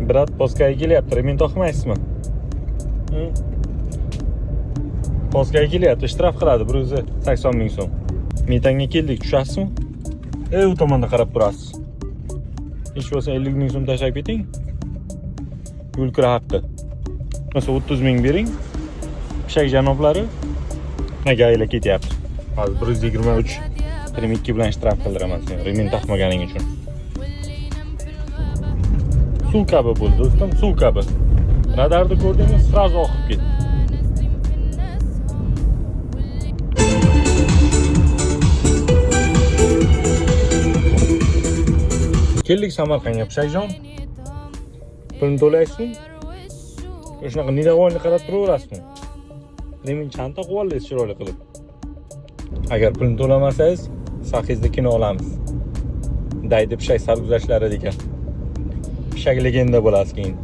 Brat postkaga kelyapti, remont taqmaysizmi? Postkaga kelyapti, shtraf qiladi 180 ming so'm. Metanga keldik, tushasizmi? U tomonda qarab turasiz. Hech bo'lsa 50 ming so'm tashlab keting. Yo'l kira haqqi. Mesela 30 ming bering. Pishak janoblari nega aylab ketyapti. Hozir 123 22 bilan shtraf qildiraman seni, remont taqmaganing uchun. Suv kabi bo'ldi, do'stim, suv kabi. Radarni ko'rdingiz, sразу oqib ketdi. Keldik Samarqandga, Pishakjon. Pulni to'laysizmi? Shunaqa nidavolni qarab turaverasizmi? Remont chanta qilib oldingiz chiroyli qilib. Agar pulni to'lamasangiz, Saxizda kino olamiz. Daydi Pishak sarguzashtlari ekan. Pishak legenda bo'lasiz keyin.